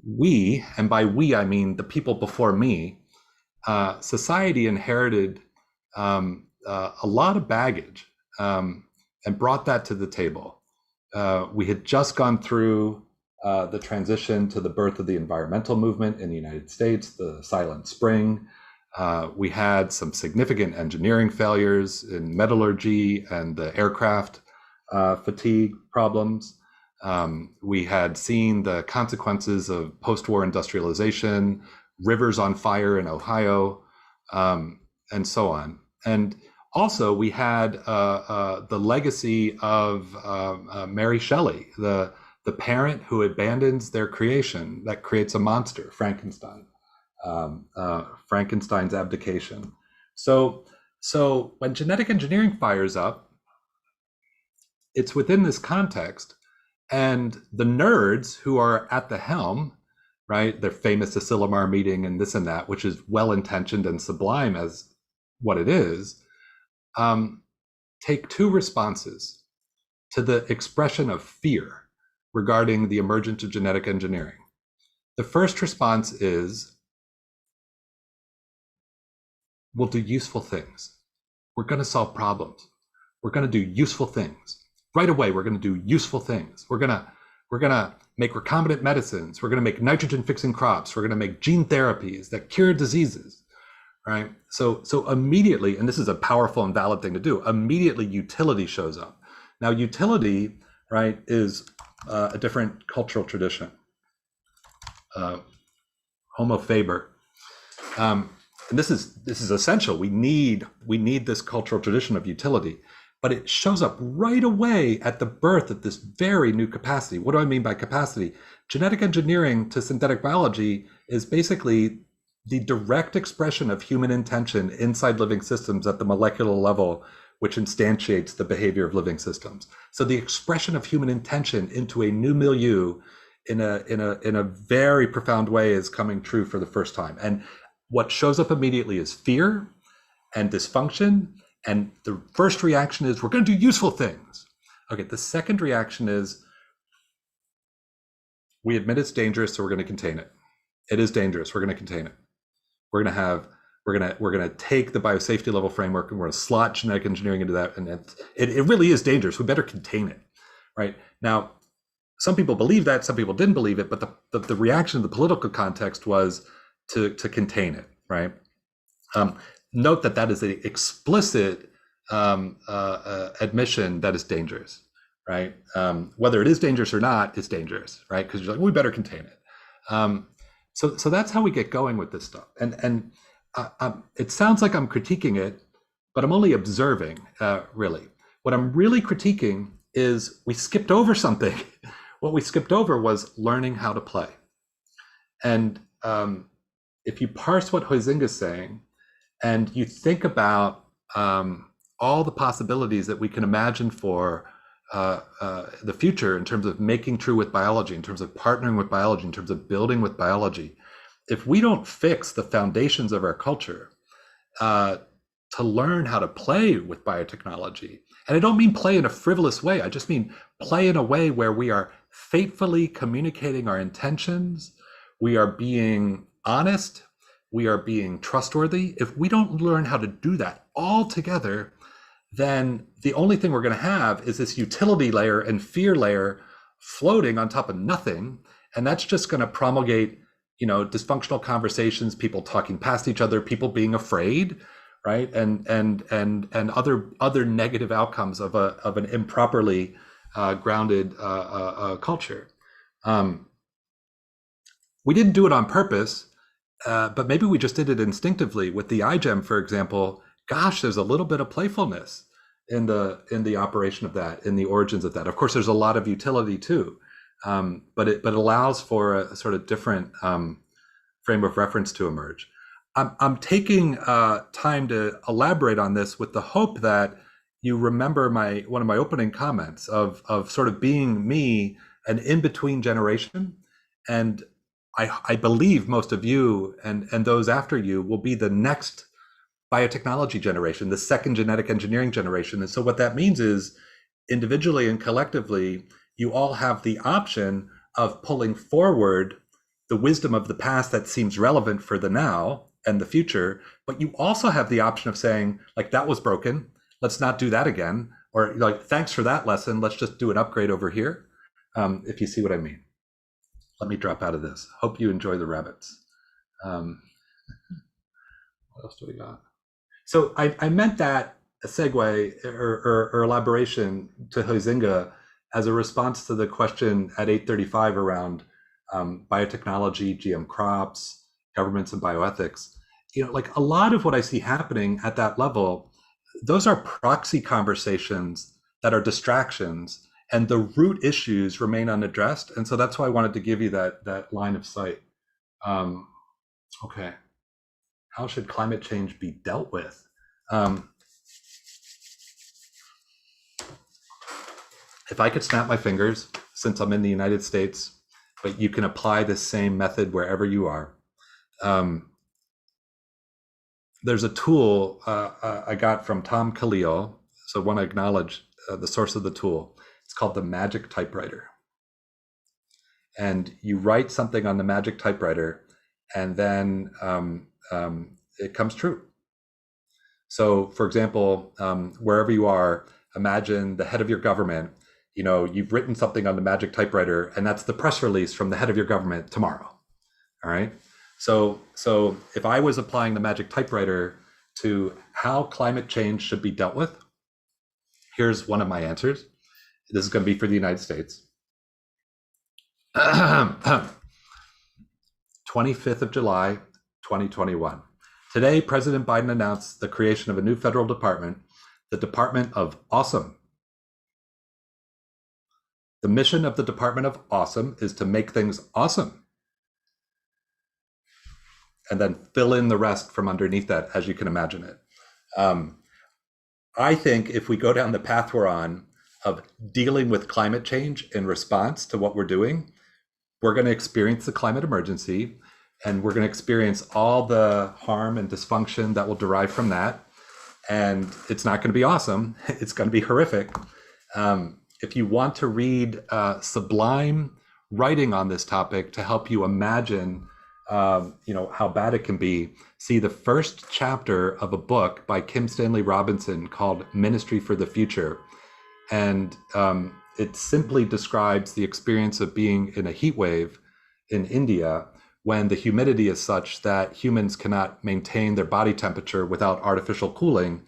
we, and by we I mean the people before me, society inherited a lot of baggage and brought that to the table. We had just gone through the transition to the birth of the environmental movement in the United States, the Silent Spring. We had some significant engineering failures in metallurgy and the aircraft fatigue problems. We had seen the consequences of post-war industrialization, rivers on fire in Ohio, and so on. And also we had the legacy of Mary Shelley, the parent who abandons their creation that creates a monster, Frankenstein, Frankenstein's abdication. So when genetic engineering fires up, it's within this context. And the nerds who are at the helm, right, their famous Asilomar meeting and this and that, which is well-intentioned and sublime as what it is, take two responses to the expression of fear regarding the emergence of genetic engineering. The first response is, we'll do useful things. We're going to solve problems. We're going to do useful things. Right away, we're going to do useful things. We're going to make recombinant medicines. We're going to make nitrogen-fixing crops. We're going to make gene therapies that cure diseases, right? So immediately, and this is a powerful and valid thing to do, immediately utility shows up. Now, utility, right, is a different cultural tradition. Homo faber. And this is essential. We need this cultural tradition of utility. But it shows up right away at the birth of this very new capacity. What do I mean by capacity? Genetic engineering to synthetic biology is basically the direct expression of human intention inside living systems at the molecular level, which instantiates the behavior of living systems. So the expression of human intention into a new milieu in a very profound way is coming true for the first time. And what shows up immediately is fear and dysfunction. And the first reaction is, we're going to do useful things. Okay, the second reaction is, we admit it's dangerous, so we're going to contain it. It is dangerous, we're going to contain it. We're going to take the biosafety level framework and we're going to slot genetic engineering into that. And it really is dangerous. We better contain it, right? Now, some people believe that, some people didn't believe it, but the reaction in the political context was to contain it, right? Note that is an explicit admission that is dangerous, right? Whether it is dangerous or not, it's dangerous, right? Because you're like, we better contain it. So that's how we get going with this stuff. And it sounds like I'm critiquing it, but I'm only observing, really. What I'm really critiquing is we skipped over something. What we skipped over was learning how to play. And if you parse what Huizinga's saying, and you think about all the possibilities that we can imagine for the future in terms of making true with biology, in terms of partnering with biology, in terms of building with biology, if we don't fix the foundations of our culture to learn how to play with biotechnology, and I don't mean play in a frivolous way, I just mean play in a way where we are faithfully communicating our intentions, we are being honest, we are being trustworthy. If we don't learn how to do that all together, then the only thing we're going to have is this utility layer and fear layer floating on top of nothing. And that's just going to promulgate, dysfunctional conversations, people talking past each other, people being afraid, right? And other negative outcomes of an improperly grounded culture. We didn't do it on purpose, but maybe we just did it instinctively. With the iGEM, for example, gosh, there's a little bit of playfulness in the operation of that, in the origins of that. Of course, there's a lot of utility too, but it allows for a sort of different frame of reference to emerge. I'm taking time to elaborate on this with the hope that you remember one of my opening comments of sort of being me, an in-between generation, and I believe most of you and those after you will be the next biotechnology generation, the second genetic engineering generation. And so what that means is individually and collectively, you all have the option of pulling forward the wisdom of the past that seems relevant for the now and the future, but you also have the option of saying, like, that was broken, let's not do that again, or like, thanks for that lesson, let's just do an upgrade over here, if you see what I mean. Let me drop out of this. Hope you enjoy the rabbits. What else do we got? So I meant that a segue or elaboration to Huizinga as a response to the question at 8:35 around biotechnology, GM crops, governments, and bioethics. Like a lot of what I see happening at that level, those are proxy conversations that are distractions, and the root issues remain unaddressed. And so that's why I wanted to give you that line of sight. Okay. How should climate change be dealt with? If I could snap my fingers, since I'm in the United States, but you can apply the same method wherever you are. There's a tool I got from Tom Khalil. So I want to acknowledge the source of the tool. It's called the Magic Typewriter. And you write something on the Magic Typewriter, and then it comes true. So, for example, wherever you are, imagine the head of your government. You've written something on the Magic Typewriter, and that's the press release from the head of your government tomorrow. All right. So if I was applying the Magic Typewriter to how climate change should be dealt with, here's one of my answers. This is going to be for the United States. 25th of July, 2021. Today, President Biden announced the creation of a new federal department, the Department of Awesome. The mission of the Department of Awesome is to make things awesome. And then fill in the rest from underneath that as you can imagine it. I think if we go down the path we're on of dealing with climate change in response to what we're doing, we're going to experience the climate emergency, and we're going to experience all the harm and dysfunction that will derive from that. And it's not going to be awesome. It's going to be horrific. If you want to read sublime writing on this topic to help you imagine how bad it can be, see the first chapter of a book by Kim Stanley Robinson called Ministry for the Future. And it simply describes the experience of being in a heat wave in India when the humidity is such that humans cannot maintain their body temperature without artificial cooling.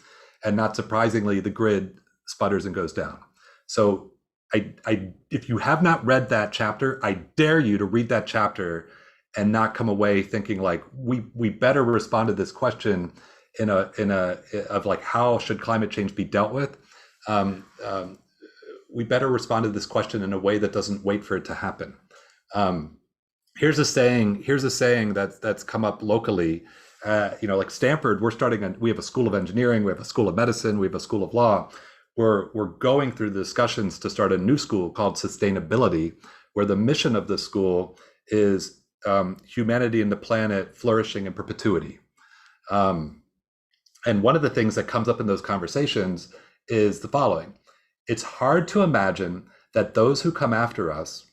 And not surprisingly, the grid sputters and goes down. So if you have not read that chapter, I dare you to read that chapter and not come away thinking like we better respond to this question of like, how should climate change be dealt with? we better respond to this question in a way that doesn't wait for it to happen. Here's a saying that's come up locally. Like Stanford, we have a school of engineering, we have a school of medicine, we have a school of law. We're going through the discussions to start a new school called sustainability, where the mission of the school is humanity and the planet flourishing in perpetuity. And one of the things that comes up in those conversations is the following. It's hard to imagine that those who come after us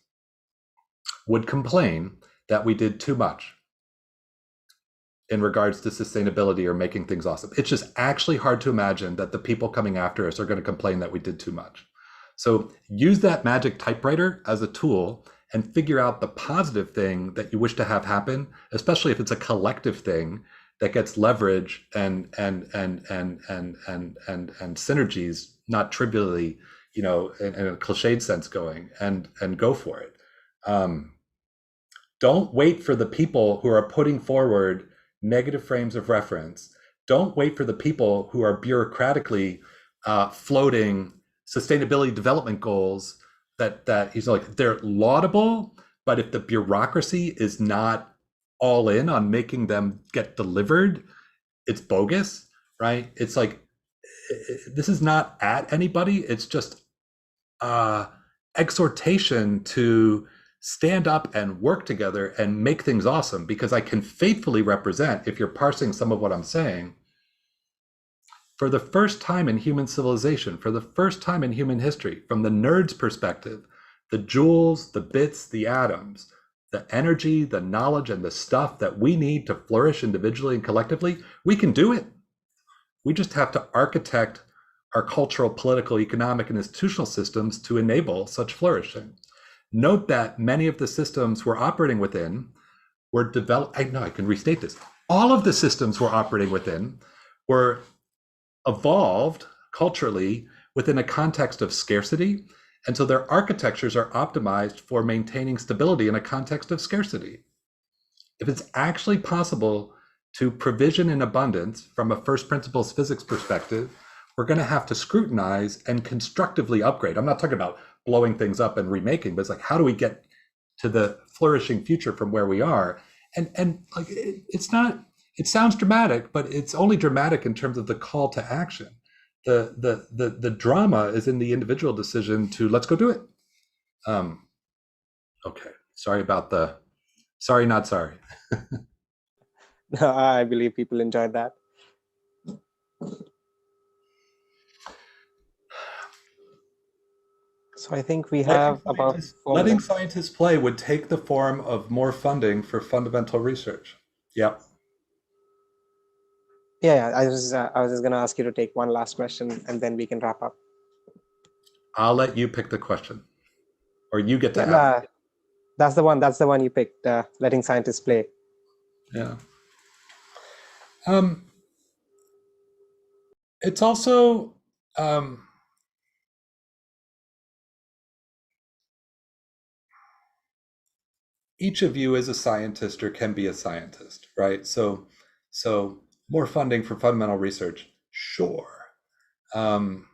would complain that we did too much in regards to sustainability or making things awesome. It's just actually hard to imagine that the people coming after us are going to complain that we did too much. So use that magic typewriter as a tool and figure out the positive thing that you wish to have happen, especially if it's a collective thing that gets leverage and synergies, not trivially, in a cliched sense going, and go for it. Don't wait for the people who are putting forward negative frames of reference. Don't wait for the people who are bureaucratically floating sustainability development goals that he's like, they're laudable, but if the bureaucracy is not all in on making them get delivered, it's bogus, right? It's like, this is not at anybody. It's just exhortation to stand up and work together and make things awesome, because I can faithfully represent, if you're parsing some of what I'm saying, for the first time in human civilization, for the first time in human history, from the nerd's perspective, the joules, the bits, the atoms, the energy, the knowledge, and the stuff that we need to flourish individually and collectively, we can do it. We just have to architect our cultural, political, economic, and institutional systems to enable such flourishing. Note that many of the systems we're operating within were developed, I can restate this. All of the systems we're operating within were evolved culturally within a context of scarcity. And so their architectures are optimized for maintaining stability in a context of scarcity. If it's actually possible to provision in abundance from a first principles physics perspective, we're going to have to scrutinize and constructively upgrade. I'm not talking about blowing things up and remaking, but it's like, how do we get to the flourishing future from where we are? And like, it's not, it sounds dramatic, but it's only dramatic in terms of the call to action. The drama is in the individual decision to let's go do it. Okay, sorry about the sorry, not sorry. I believe people enjoyed that. So I think we have about 4 letting minutes. scientists play would take the form of more funding for fundamental research. Yep. Yeah, I was just going to ask you to take one last question, and then we can wrap up. I'll let you pick the question, or you get to have it. That's the one you picked. Letting scientists play. Yeah. It's also each of you is a scientist or can be a scientist, right? So more funding for fundamental research, sure. I'm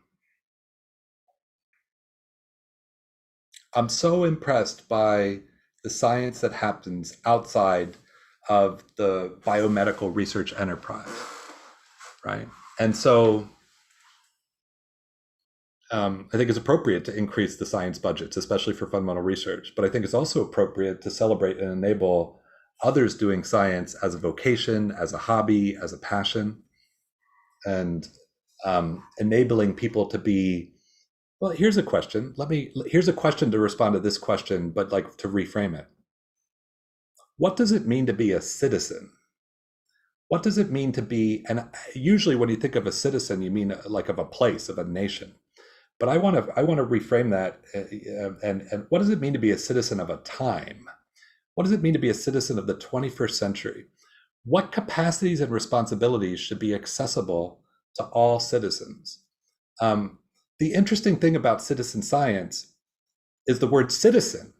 so impressed by the science that happens outside of the biomedical research enterprise, right? And so I think it's appropriate to increase the science budgets, especially for fundamental research. But I think it's also appropriate to celebrate and enable others doing science as a vocation, as a hobby, as a passion, and enabling people to be. Well, here's a question. Here's a question to respond to this question, but like to reframe it. What does it mean to be a citizen? What does it mean to be? And usually, when you think of a citizen, you mean like of a place, of a nation. But I want to reframe that. And what does it mean to be a citizen of a time? What does it mean to be a citizen of the 21st century? What capacities and responsibilities should be accessible to all citizens? The interesting thing about citizen science is the word citizen,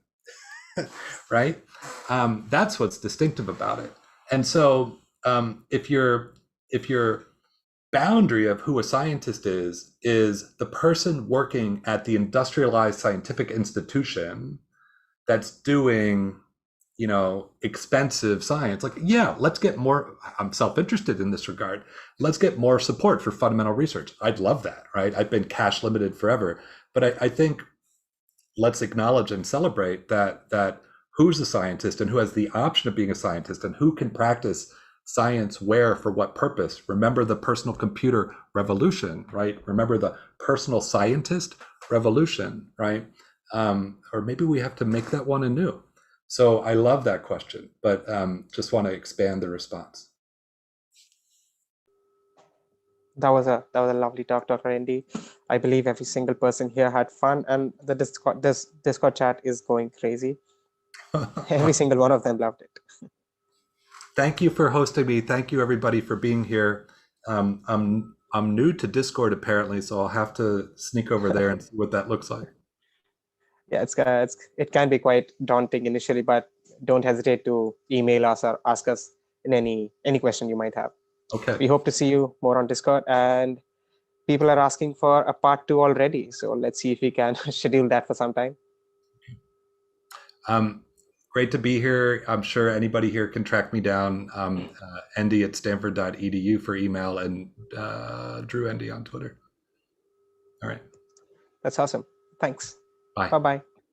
right? That's what's distinctive about it. And so if you're boundary of who a scientist is the person working at the industrialized scientific institution that's doing, expensive science. Like, yeah, let's get more. I'm self-interested in this regard. Let's get more support for fundamental research. I'd love that, right? I've been cash limited forever, but I think let's acknowledge and celebrate that who's a scientist and who has the option of being a scientist and who can practice science where for what purpose. Remember the personal computer revolution, right? Remember the personal scientist revolution, right? Or maybe we have to make that one anew. So I love that question, but just want to expand the response. That was a lovely talk, Dr. Endy. I believe every single person here had fun, and this Discord chat is going crazy. Every single one of them loved it. Thank you for hosting me. Thank you everybody for being here. I'm new to Discord apparently, so I'll have to sneak over there and see what that looks like. Yeah, it can be quite daunting initially, but don't hesitate to email us or ask us in any question you might have. Okay. We hope to see you more on Discord, and people are asking for a part 2 already. So let's see if we can schedule that for some time. Great to be here. I'm sure anybody here can track me down. Endy at stanford.edu for email, and Drew Endy on Twitter. All right. That's awesome. Thanks. Bye. Bye-bye.